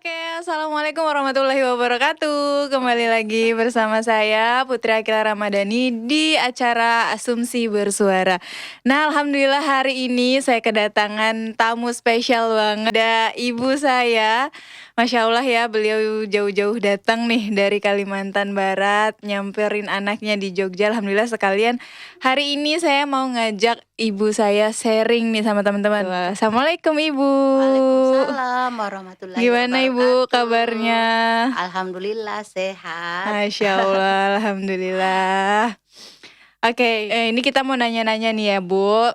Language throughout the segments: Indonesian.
Oke, assalamualaikum warahmatullahi wabarakatuh. Kembali lagi bersama saya Putri Akila Ramadhani di acara Asumsi Bersuara. Nah, alhamdulillah hari ini saya kedatangan tamu spesial banget. Ada ibu saya, masya Allah ya, beliau jauh-jauh datang nih dari Kalimantan Barat, nyamperin anaknya di Jogja. Alhamdulillah sekalian. Hari ini saya mau ngajak ibu saya sharing nih sama teman-teman. Assalamualaikum ibu. Waalaikumsalam warahmatullahi Gimana ibu kabarnya? wabarakatuh. Alhamdulillah sehat. Masya Allah, alhamdulillah. Oke, ini kita mau nanya-nanya nih ya Bu.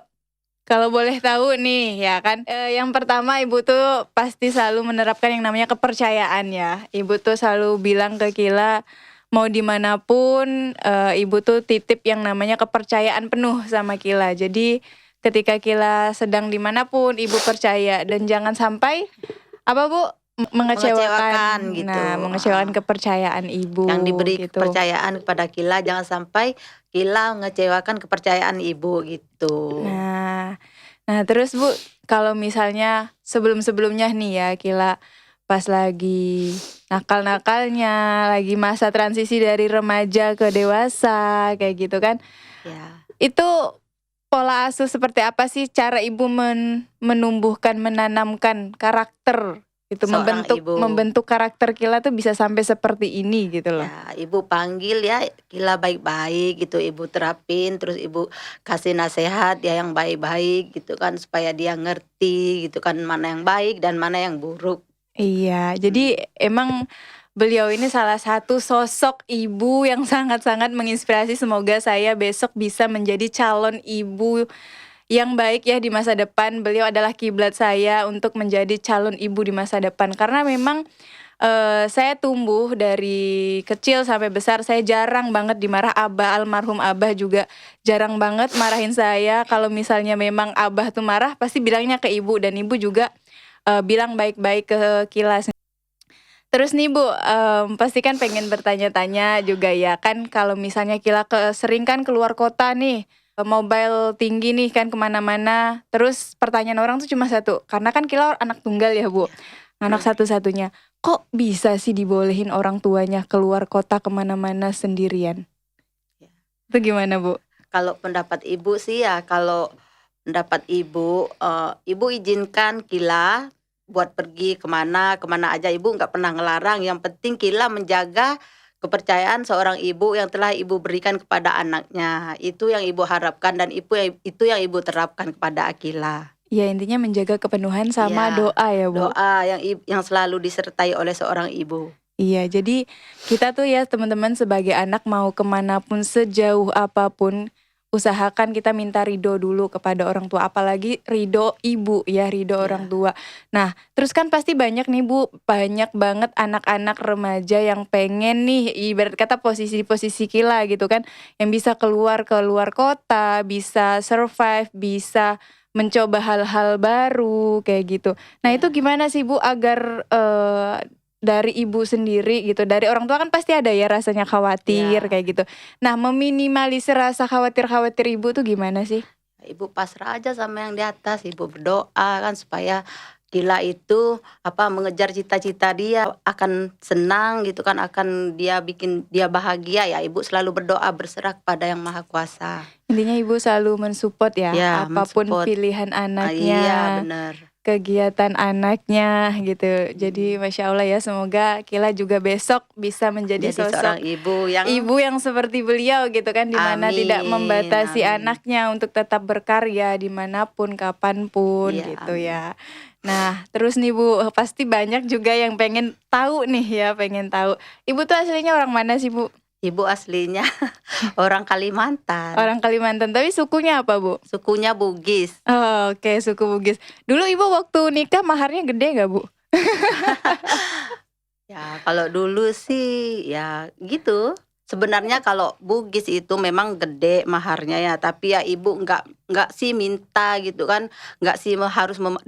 Kalau boleh tahu nih ya kan, yang pertama ibu tuh pasti selalu menerapkan yang namanya kepercayaan ya. Ibu tuh selalu bilang ke Kila, mau dimanapun ibu tuh titip yang namanya kepercayaan penuh sama Kila. Jadi ketika Kila sedang dimanapun ibu percaya dan jangan sampai apa Bu? Mengecewakan gitu. Nah, mengecewakan kepercayaan ibu Yang diberi gitu. kepercayaan kepada Kila, jangan sampai Kila mengecewakan kepercayaan ibu gitu. Nah terus Bu, kalau misalnya sebelum-sebelumnya nih ya Kila pas lagi nakal-nakalnya, lagi masa transisi dari remaja ke dewasa kayak gitu kan. Ya. Itu pola asuh seperti apa sih cara ibu menumbuhkan, menanamkan karakter gitu, Seorang ibu. membentuk karakter Kila tuh bisa sampai seperti ini gitu loh. Ya, ibu panggil ya Kila baik-baik gitu, ibu terapin, terus ibu kasih nasihat ya yang baik-baik gitu kan, supaya dia ngerti gitu kan, mana yang baik dan mana yang buruk. Iya, jadi emang beliau ini salah satu sosok ibu yang sangat-sangat menginspirasi. Semoga saya besok bisa menjadi calon ibu yang baik ya di masa depan. Beliau adalah kiblat saya untuk menjadi calon ibu di masa depan. Karena memang saya tumbuh dari kecil sampai besar, saya jarang banget dimarah. Abah, almarhum Abah juga jarang banget marahin saya. Kalau misalnya memang Abah tuh marah, pasti bilangnya ke ibu, dan ibu juga bilang baik-baik ke Kila. Terus nih Bu, pasti kan pengen bertanya-tanya juga ya kan, kalau misalnya Kila sering kan keluar kota nih, mobile tinggi nih kan kemana-mana. Terus pertanyaan orang tuh cuma satu, karena kan Kila anak tunggal ya Bu, anak satu-satunya. Kok bisa sih dibolehin orang tuanya keluar kota kemana-mana sendirian? Ya. Itu gimana Bu? Kalau pendapat ibu sih ya, kalau pendapat ibu, ibu izinkan Kila buat pergi kemana aja, ibu nggak pernah ngelarang. Yang penting Kila menjaga kepercayaan seorang ibu yang telah ibu berikan kepada anaknya. Itu yang ibu harapkan dan itu yang ibu terapkan kepada Akila. Ya intinya menjaga kepenuhan sama Ya, doa ya Bu. doa yang selalu disertai oleh seorang ibu. Iya, jadi kita tuh ya teman-teman sebagai anak mau kemanapun sejauh apapun, usahakan kita minta ridho dulu kepada orang tua, apalagi ridho ibu ya, ridho orang tua. Nah, terus kan pasti banyak nih Bu, banyak banget anak-anak remaja yang pengen nih, ibarat kata posisi-posisi Kila gitu kan, yang bisa keluar kota, bisa survive, bisa mencoba hal-hal baru kayak gitu. Nah, itu Ya. gimana sih Bu agar dari ibu sendiri gitu, dari orang tua kan pasti ada ya rasanya khawatir Ya. kayak gitu. Nah, meminimalisir rasa khawatir-khawatir ibu tuh gimana sih? Ibu pasrah aja sama yang di atas, ibu berdoa kan supaya Kila itu mengejar cita-cita dia, akan senang gitu kan, akan dia bikin dia bahagia ya. Ibu selalu berdoa berserah kepada Yang Maha Kuasa. Intinya ibu selalu mensupport ya, Ya, apapun mensupport. pilihan anaknya, Iya, benar. kegiatan anaknya gitu. Jadi Masya Allah ya, semoga Kila juga besok bisa menjadi Jadi seorang sosok ibu yang ibu yang seperti beliau gitu kan, dimana tidak amin, membatasi amin. anaknya untuk tetap berkarya dimanapun, kapanpun Iya, gitu amin. ya. Nah terus nih Bu, pasti banyak juga yang pengen tahu nih ya, pengen tahu. Ibu tuh aslinya orang mana sih Bu? Ibu aslinya orang Kalimantan, Orang Kalimantan, tapi sukunya apa Bu? sukunya Bugis. Oh, oke, suku Bugis. Dulu ibu waktu nikah maharnya gede gak Bu? Ya, kalau dulu sih ya gitu. Sebenarnya kalau Bugis itu memang gede maharnya ya, tapi ya ibu nggak sih minta gitu kan, nggak sih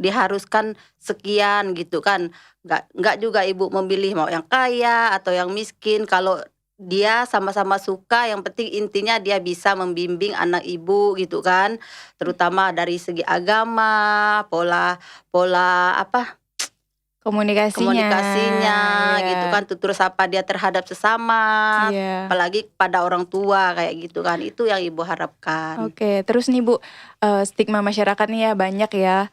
diharuskan sekian gitu kan, nggak juga ibu memilih mau yang kaya atau yang miskin. Kalau dia sama-sama suka, yang penting intinya dia bisa membimbing anak ibu gitu kan, terutama dari segi agama, pola pola Komunikasinya, gitu iya. kan, tutur sapa dia terhadap sesama, Iya. apalagi pada orang tua kayak gitu kan, itu yang ibu harapkan. Oke, terus nih Bu, stigma masyarakat nih ya banyak ya,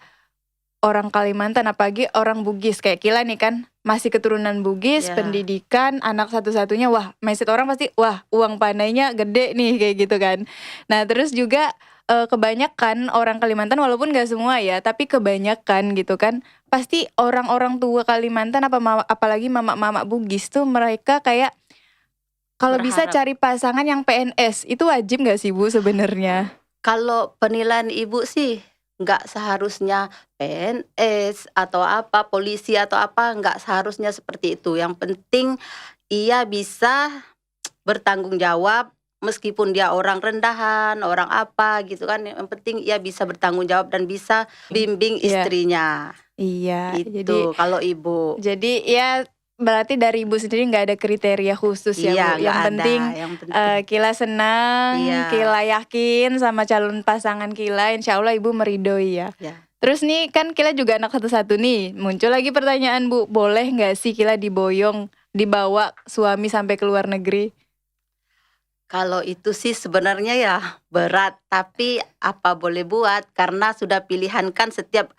orang Kalimantan apalagi orang Bugis kayak Kila nih kan, masih keturunan Bugis, Ya, pendidikan, anak satu-satunya, wah mindset orang pasti, wah uang pandainya gede nih kayak gitu kan. Nah terus juga, kebanyakan orang Kalimantan walaupun nggak semua ya, tapi kebanyakan gitu kan, pasti orang-orang tua Kalimantan apalagi mama-mama Bugis tuh mereka kayak, kalau bisa berharap. cari pasangan yang PNS, itu wajib nggak sih Bu sebenarnya? Kalau penilaian ibu sih, nggak seharusnya PNS atau apa, polisi atau apa, nggak seharusnya seperti itu. Yang penting ia bisa bertanggung jawab, meskipun dia orang rendahan, orang apa gitu kan, yang penting ia bisa bertanggung jawab dan bisa bimbing Iya. istrinya, Iya, gitu kalau ibu. jadi ya berarti dari Ibu sendiri nggak ada kriteria khusus ya, Iya, Bu? nggak Yang ada, penting, yang penting Kila senang, iya, Kila yakin sama calon pasangan Kila, insya Allah Ibu meridoi ya. ya. Terus nih kan Kila juga anak satu-satu nih, muncul lagi pertanyaan Bu, boleh nggak sih Kila diboyong, dibawa suami sampai ke luar negeri? Kalau itu sih sebenarnya ya berat, tapi apa boleh buat karena sudah pilihan kan setiap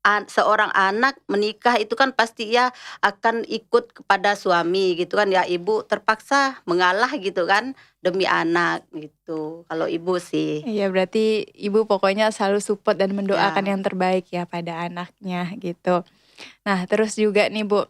seorang anak menikah itu kan pasti ia akan ikut kepada suami gitu kan ya, ibu terpaksa mengalah gitu kan demi anak gitu, kalau ibu sih. Iya berarti Ibu pokoknya selalu support dan mendoakan Ya, yang terbaik ya pada anaknya gitu. Nah terus juga nih Bu,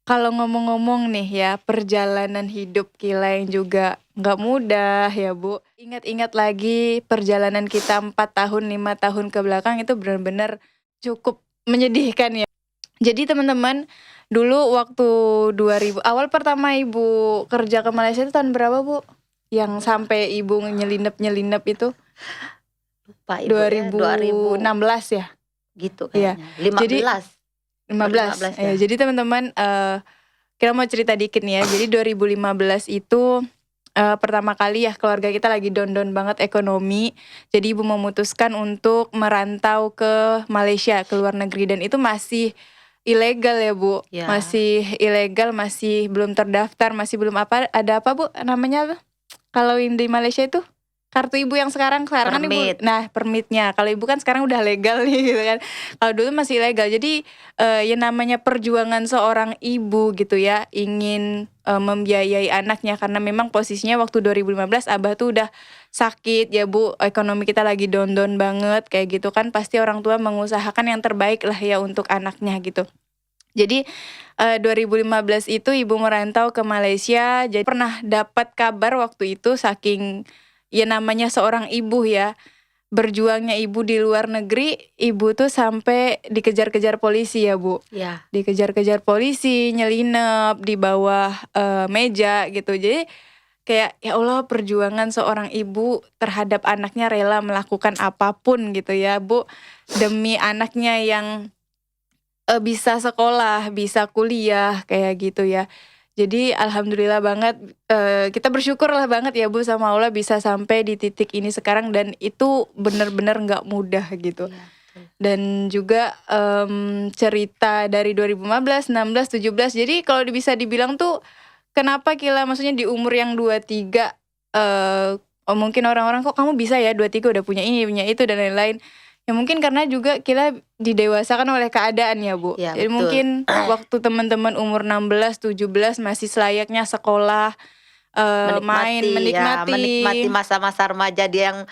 kalau ngomong-ngomong nih ya, perjalanan hidup Kila yang juga nggak mudah ya Bu. Ingat-ingat lagi perjalanan kita 4 tahun, 5 tahun ke belakang itu benar-benar cukup menyedihkan ya. Jadi teman-teman, dulu waktu 2000 awal pertama Ibu kerja ke Malaysia itu tahun berapa Bu? Yang wah sampai Ibu nyelinap-nyelinap itu lupa ibu ya, 2000 2016 ya? gitu Iya. kayaknya, Jadi 15 15. 15 ya. Jadi teman-teman, kita mau cerita dikit nih ya. Jadi 2015 itu, pertama kali ya keluarga kita lagi down-down banget ekonomi. Jadi ibu memutuskan untuk merantau ke Malaysia, ke luar negeri dan itu masih ilegal ya Bu. Ya, Masih ilegal, masih belum terdaftar, masih belum apa, ada apa Bu namanya tuh? Kalau yang di Malaysia itu? Kartu ibu yang sekarang kan ibu, permit, nah permitnya. Kalau ibu kan sekarang udah legal nih gitu kan. Kalau dulu masih ilegal. Jadi yang namanya perjuangan seorang ibu gitu ya, ingin membiayai anaknya karena memang posisinya waktu 2015 Abah tuh udah sakit ya Bu, ekonomi kita lagi down-down banget kayak gitu kan, pasti orang tua mengusahakan yang terbaik lah ya untuk anaknya gitu. Jadi 2015 itu ibu merantau ke Malaysia, jadi pernah dapat kabar waktu itu saking ya namanya seorang ibu ya, berjuangnya ibu di luar negeri, ibu tuh sampai dikejar-kejar polisi ya Bu. ya, Dikejar-kejar polisi, nyelinap di bawah, meja gitu. Jadi kayak ya Allah perjuangan seorang ibu terhadap anaknya rela melakukan apapun gitu ya Bu, demi anaknya yang, bisa sekolah, bisa kuliah kayak gitu ya. Jadi alhamdulillah banget, kita bersyukurlah banget ya Bu sama Allah bisa sampai di titik ini sekarang dan itu bener-bener nggak mudah gitu. iya betul. Dan juga, cerita dari 2015, 16, 17 jadi kalau bisa dibilang tuh kenapa Kila maksudnya di umur yang 23, mungkin orang-orang, "Kok kamu bisa ya 23 udah punya ini, punya itu," dan lain-lain. Ya mungkin karena juga Kila didewasakan oleh keadaan ya Bu. Iya Jadi betul. mungkin waktu teman-teman umur 16, 17 masih selayaknya sekolah, main, Menikmati ya, menikmati menikmati. masa-masa remaja dia yang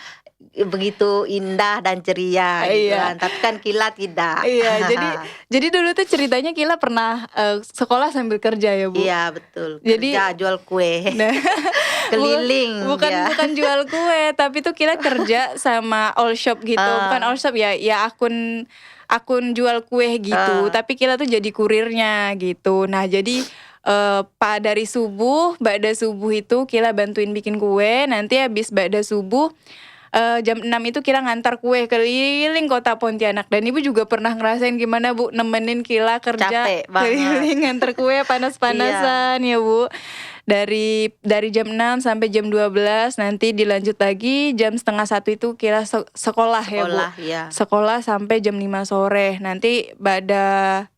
begitu indah dan ceria gitu Iya. kan, tapi kan Kila tidak. Iya, jadi dulu tuh ceritanya Kila pernah, sekolah sambil kerja ya, Bu. Iya betul, Jadi kerja jual kue, nah, keliling bukan dia. bukan jual kue, tapi tuh Kila kerja sama all shop gitu. Bukan all Ah, shop ya, ya akun akun jual kue gitu, ah, tapi Kila tuh jadi kurirnya gitu. Nah, jadi, dari subuh, ba'da subuh itu Kila bantuin bikin kue, nanti habis ba'da subuh, jam 6 itu Kila ngantar kue keliling kota Pontianak dan Ibu juga pernah ngerasain gimana Bu, nemenin Kila kerja capek banget. keliling nganter kue Iya, panas-panasan ya Bu. Dari jam 6 sampai jam 12, nanti dilanjut lagi jam setengah 1 itu Kila sekolah ya Bu. Sekolah ya. Sekolah sampai jam 5 sore. Nanti pada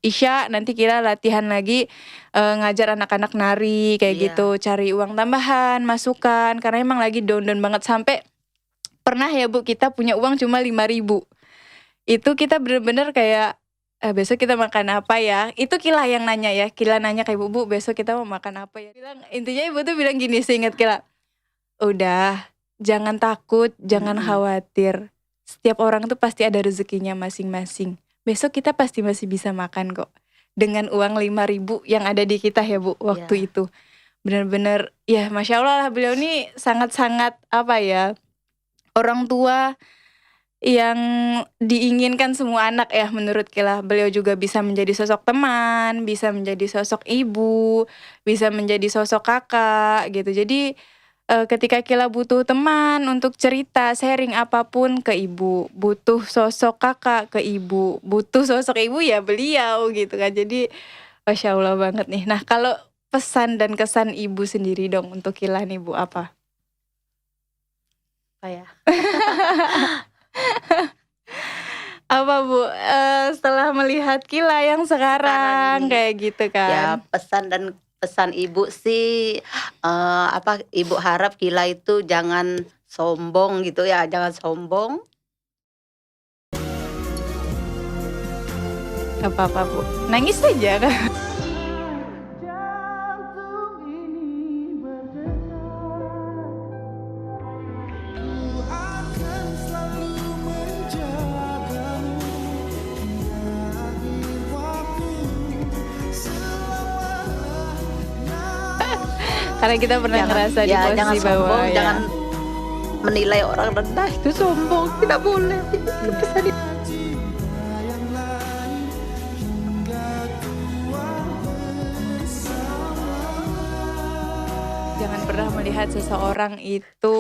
Isya nanti Kila latihan lagi ngajar anak-anak nari kayak Iya. gitu, cari uang tambahan, masukan karena emang lagi down-down banget sampai pernah ya Bu kita punya uang cuma 5.000. Itu kita bener-bener kayak besok kita makan apa ya? Itu Kila yang nanya ya. Kila nanya kayak Bu, besok kita mau makan apa ya? Intinya ibu tuh bilang gini, seingat Kila, udah jangan takut, jangan khawatir. Setiap orang tuh pasti ada rezekinya masing-masing. Besok kita pasti masih bisa makan kok. Dengan uang 5.000 yang ada di kita ya Bu waktu itu. Bener-bener ya Masya Allah lah, beliau ini sangat-sangat apa ya, orang tua yang diinginkan semua anak ya menurut Kila. Beliau juga bisa menjadi sosok teman, bisa menjadi sosok ibu, bisa menjadi sosok kakak gitu. Jadi ketika Kila butuh teman untuk cerita, sharing apapun ke ibu, butuh sosok kakak ke ibu, butuh sosok ibu ya beliau gitu kan. Jadi Masya Allah banget nih. Nah kalau pesan dan kesan ibu sendiri dong untuk Kila nih Bu, apa? Apa ya? Apa Bu, setelah melihat Kila yang sekarang ini, kayak gitu Ya kan? pesan ibu sih ibu harap Kila itu jangan sombong gitu ya, jangan sombong. Gak apa-apa Bu, nangis aja kan. Karena kita pernah ngerasa di posisi jangan bawah sombong, ya. jangan menilai orang rendah itu sombong, tidak boleh. Pesan ibu. Jangan pernah melihat seseorang itu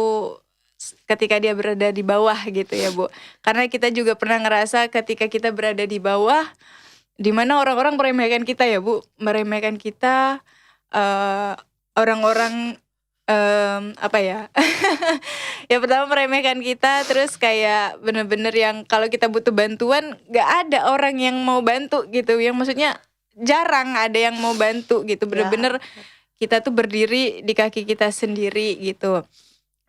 ketika dia berada di bawah gitu ya Bu. Karena kita juga pernah ngerasa ketika kita berada di bawah, dimana orang-orang meremehkan kita ya Bu. Meremehkan kita, orang-orang apa ya? Ya pertama meremehkan kita, terus kayak bener-bener yang kalau kita butuh bantuan gak ada orang yang mau bantu gitu. Yang maksudnya jarang ada yang mau bantu gitu. Bener-bener kita tuh berdiri di kaki kita sendiri gitu.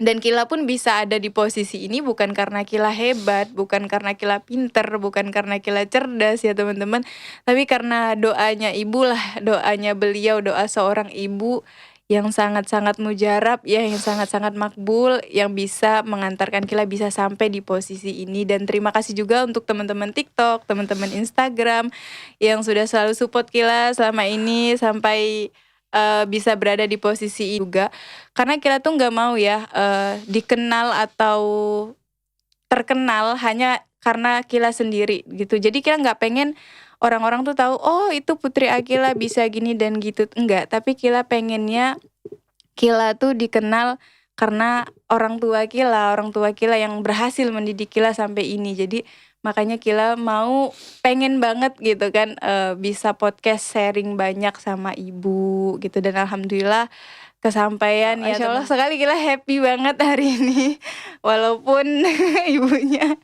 Dan Kila pun bisa ada di posisi ini bukan karena Kila hebat, bukan karena Kila pinter, bukan karena Kila cerdas ya teman-teman, tapi karena doanya ibu lah, doanya beliau, doa seorang ibu yang sangat-sangat mujarab ya, yang sangat-sangat makbul, yang bisa mengantarkan Kila bisa sampai di posisi ini. Dan terima kasih juga untuk teman-teman TikTok, teman-teman Instagram yang sudah selalu support Kila selama ini sampai bisa berada di posisi ini juga. Karena Kila tuh nggak mau ya dikenal atau terkenal hanya karena Kila sendiri gitu. Jadi Kila nggak pengen orang-orang tuh tahu, oh itu Putri Akila bisa gini dan gitu. Enggak, tapi Kila pengennya Kila tuh dikenal karena orang tua Kila yang berhasil mendidik Kila sampai ini. Jadi makanya Kila pengen banget gitu kan bisa podcast sharing banyak sama ibu gitu. Dan alhamdulillah kesampaian ya. Masya Allah sekali, Kila happy banget hari ini. Walaupun ibunya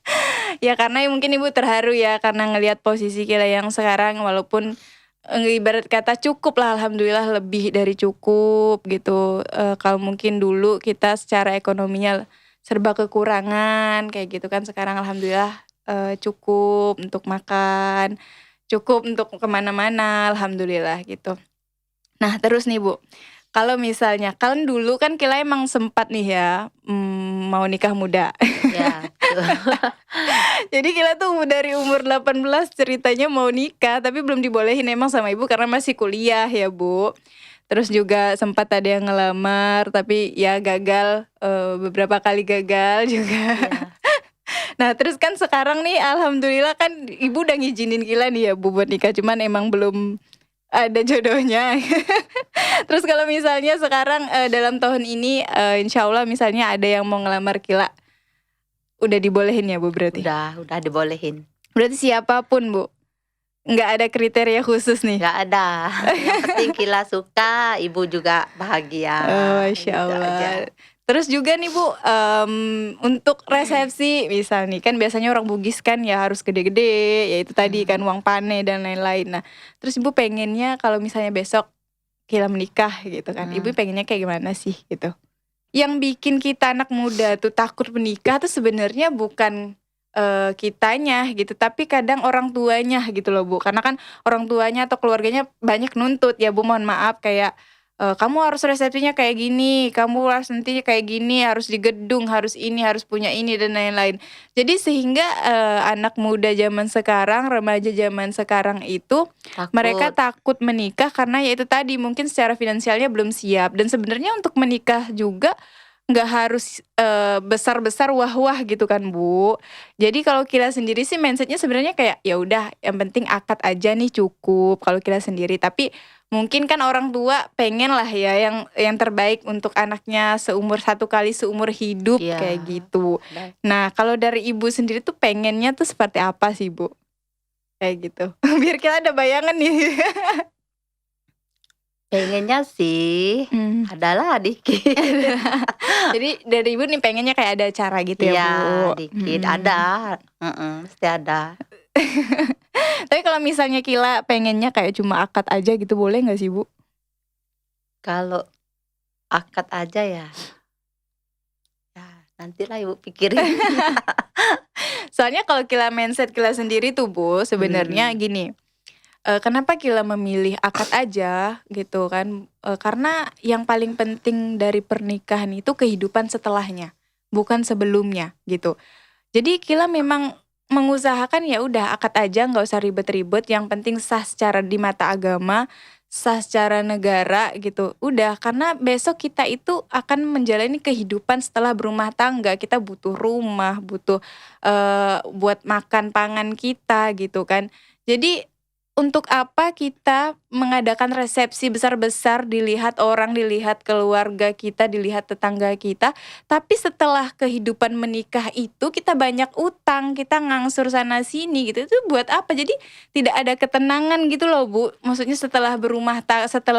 ya karena mungkin ibu terharu ya karena ngelihat posisi Kila yang sekarang, walaupun ibarat kata cukup lah, alhamdulillah lebih dari cukup gitu. Kalau mungkin dulu kita secara ekonominya serba kekurangan kayak gitu kan, sekarang alhamdulillah cukup untuk makan, cukup untuk kemana-mana, alhamdulillah gitu. Nah terus nih Bu, kalau misalnya kalian dulu kan Kila emang sempat nih ya mau nikah muda. Ya, Jadi Kila tuh dari umur 18 ceritanya mau nikah, tapi belum dibolehin emang sama ibu karena masih kuliah ya Bu. Terus juga sempat ada yang ngelamar tapi ya gagal, beberapa kali gagal juga. Nah terus kan sekarang nih alhamdulillah kan ibu udah ngizinin Kila nih ya Bu buat nikah, cuman emang belum ada jodohnya. Terus kalau misalnya sekarang dalam tahun ini insya Allah misalnya ada yang mau ngelamar Kila, udah dibolehin ya Bu berarti? udah dibolehin. Berarti siapapun Bu? nggak ada kriteria khusus nih? Nggak ada. Yang penting Kila suka, ibu juga bahagia. Masya Gitu aja. Allah. Terus juga nih Bu, untuk resepsi misal nih, kan biasanya orang Bugis kan ya harus gede-gede, ya itu tadi kan uang pane dan lain-lain. Nah, terus Ibu pengennya kalau misalnya besok Kila menikah gitu kan, Ibu pengennya kayak gimana sih gitu? Yang bikin kita anak muda tuh takut menikah tuh sebenarnya bukan kitanya gitu, tapi kadang orang tuanya gitu loh Bu. Karena kan orang tuanya atau keluarganya banyak nuntut ya Bu, mohon maaf kayak kamu harus resepsinya kayak gini, kamu harus nanti kayak gini, harus di gedung, harus ini, harus punya ini dan lain-lain. Jadi sehingga anak muda zaman sekarang, remaja zaman sekarang itu mereka Takut. takut menikah karena ya itu tadi mungkin secara finansialnya belum siap, dan sebenarnya untuk menikah juga nggak harus besar-besar wah-wah gitu kan Bu. Jadi kalau Kila sendiri sih mindsetnya sebenarnya kayak ya udah yang penting akad aja nih cukup kalau Kila sendiri. Tapi mungkin kan orang tua pengen lah ya yang terbaik untuk anaknya satu kali seumur hidup Iya. kayak gitu. Baik. Nah kalau dari Ibu sendiri tuh pengennya tuh seperti apa sih Bu? Kayak gitu. Biar Kila ada bayangan nih. Pengennya sih adalah dikit. Jadi dari Ibu nih pengennya kayak ada acara gitu ya Iya, Bu? dikit ada. Mesti ada. Tapi kalau misalnya Kila pengennya kayak cuma akad aja gitu boleh nggak sih Bu? Kalau akad aja ya, ya nantilah ibu pikirin. Soalnya kalau Kila mindset Kila sendiri tuh Bu, sebenarnya gini, kenapa Kila memilih akad aja gitu kan? Karena yang paling penting dari pernikahan itu kehidupan setelahnya, bukan sebelumnya gitu. Jadi Kila memang mengusahakan ya udah akad aja, nggak usah ribet-ribet. Yang penting sah secara di mata agama, sah secara negara gitu. Udah, karena besok kita itu akan menjalani kehidupan setelah berumah tangga. Kita butuh rumah, butuh buat makan pangan kita gitu kan. Jadi untuk apa kita mengadakan resepsi besar-besar, dilihat orang, dilihat keluarga kita, dilihat tetangga kita, tapi setelah kehidupan menikah itu kita banyak utang, kita ngangsur sana sini gitu, itu buat apa? Jadi tidak ada ketenangan gitu loh Bu. Maksudnya setelah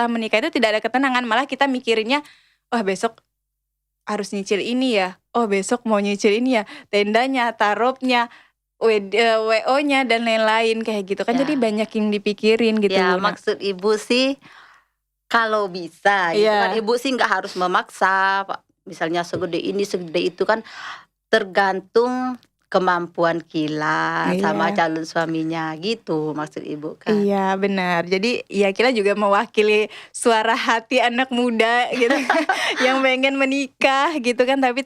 menikah itu tidak ada ketenangan, malah kita mikirinnya, wah besok harus nyicil ini ya, oh besok mau nyicil ini ya, tendanya, tarobnya, WO-nya dan lain-lain kayak gitu kan, jadi Ya. banyak yang dipikirin gitu. Ya Nah, maksud ibu sih kalau bisa gitu kan, iya. ibu sih nggak harus memaksa, misalnya segede ini segede itu kan, tergantung kemampuan Kila sama Iya. calon suaminya gitu maksud ibu kan. Iya benar. Jadi ya kita juga mewakili suara hati anak muda gitu yang pengen menikah gitu kan, tapi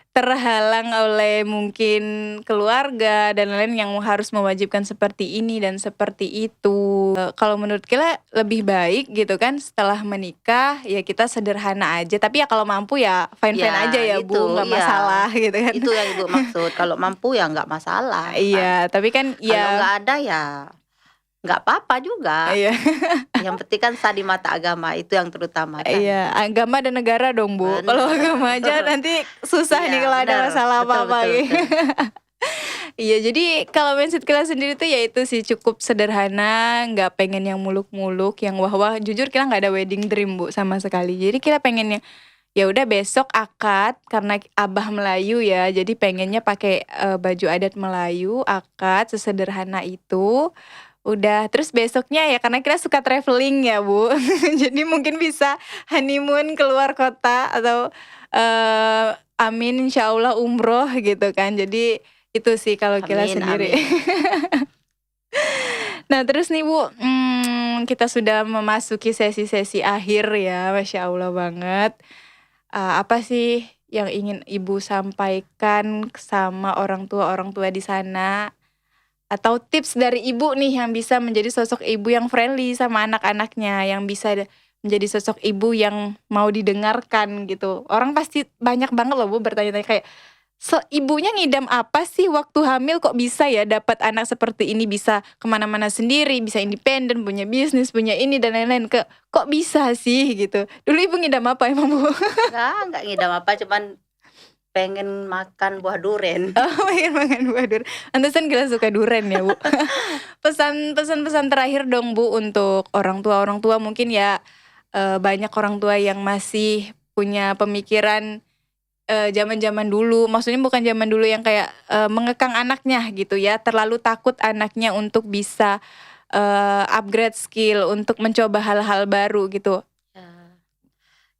terhalang oleh mungkin keluarga dan lain-lain yang harus mewajibkan seperti ini dan seperti itu. Kalau menurut Kila lebih baik gitu kan setelah menikah ya kita sederhana aja, tapi ya kalau mampu ya fine-fine Ya aja ya Bu, gitu, nggak iya. masalah gitu kan. Itu yang ibu maksud, kalau mampu ya nggak masalah kan. Iya, tapi kan Kalau ya nggak ada ya nggak apa-apa juga. iya. Yang penting kan sah di mata agama, itu yang terutama kan. Iya, agama dan negara dong Bu. Kalau Bener. agama aja nanti susah nih Iya, kalau ada bener. masalah Betul, apa-apa betul, gitu. betul. Iya, jadi kalau mindset Kila sendiri tuh ya itu sih cukup sederhana, nggak pengen yang muluk-muluk, yang wah-wah. Jujur Kila nggak ada wedding dream Bu sama sekali. Jadi Kila pengennya ya udah besok akad karena Abah Melayu ya, jadi pengennya pakai baju adat Melayu, akad sesederhana itu. Udah, terus besoknya ya karena kita suka traveling ya Bu, jadi mungkin bisa honeymoon keluar kota atau amin insyaallah umroh gitu kan. Jadi itu sih kalau Kila Amin, sendiri. amin. Nah terus nih Bu, kita sudah memasuki sesi-sesi akhir ya, Masya Allah banget. Apa sih yang ingin Ibu sampaikan sama orang tua di sana? Atau tips dari Ibu nih yang bisa menjadi sosok ibu yang friendly sama anak-anaknya, yang bisa menjadi sosok ibu yang mau didengarkan gitu. Orang pasti banyak banget loh Bu bertanya-tanya kayak, ibunya ngidam apa sih waktu hamil kok bisa ya dapat anak seperti ini, bisa kemana-mana sendiri, bisa independen, punya bisnis, punya ini dan lain-lain. Kok bisa sih gitu. Dulu Ibu ngidam apa emang Bu? Nggak ngidam apa, cuman pengen makan buah duren. Oh, pengen makan buah duren. Pantesan Gila suka duren ya, Bu. Pesan-pesan terakhir dong, Bu, untuk orang tua mungkin ya, banyak orang tua yang masih punya pemikiran, zaman-zaman dulu. Maksudnya bukan zaman dulu yang kayak, mengekang anaknya gitu ya, terlalu takut anaknya untuk bisa, upgrade skill, untuk mencoba hal-hal baru gitu. Ya.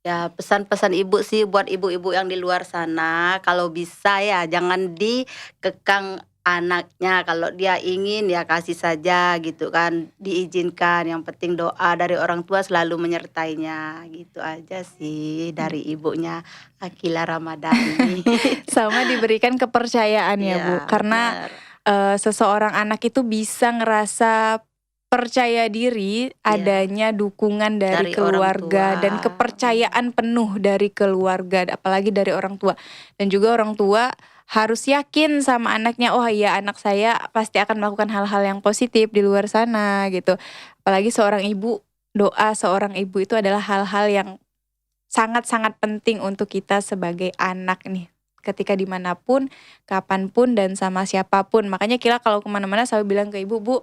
Ya, pesan-pesan ibu sih buat ibu-ibu yang di luar sana, kalau bisa ya jangan dikekang anaknya, kalau dia ingin ya kasih saja gitu kan, diizinkan, yang penting doa dari orang tua selalu menyertainya, gitu aja sih dari ibunya Akila Ramadhani. Sama diberikan kepercayaan ya, Bu, Iya, karena, benar, seseorang anak itu bisa ngerasa percaya diri iya, adanya dukungan dari dari orang keluarga tua, dan benar. kepercayaan penuh dari keluarga, apalagi dari orang tua. Dan juga orang tua harus yakin sama anaknya, "Oh iya, anak saya pasti akan melakukan hal-hal yang positif di luar sana," gitu. Apalagi seorang ibu, doa seorang ibu itu adalah hal-hal yang sangat-sangat penting untuk kita sebagai anak nih, ketika dimanapun, kapanpun, dan sama siapapun. Makanya Kila kalau kemana mana selalu bilang ke ibu, "Bu,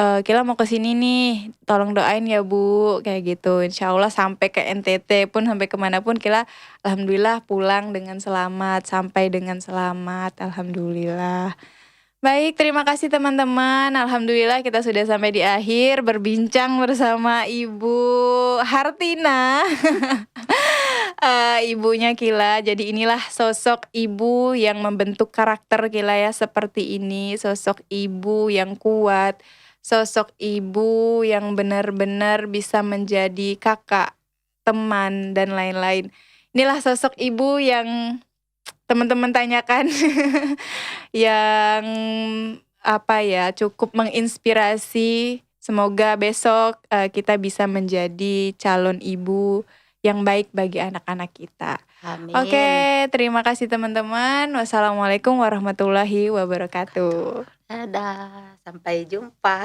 Kila mau ke sini nih, tolong doain ya Bu," kayak gitu. Insya Allah sampai ke NTT pun, sampai kemana pun Kila alhamdulillah pulang dengan selamat, sampai dengan selamat, alhamdulillah. Baik, terima kasih teman-teman. Alhamdulillah kita sudah sampai di akhir berbincang bersama Ibu Hartina. Ibunya Kila. Jadi inilah sosok ibu yang membentuk karakter Kila ya seperti ini, sosok ibu yang kuat, sosok ibu yang benar-benar bisa menjadi kakak, teman, dan lain-lain. Inilah sosok ibu yang teman-teman tanyakan, yang apa ya, cukup menginspirasi. Semoga besok, kita bisa menjadi calon ibu yang baik bagi anak-anak kita. Amin. Oke, terima kasih teman-teman. Wassalamualaikum warahmatullahi wabarakatuh. Dadah, sampai jumpa.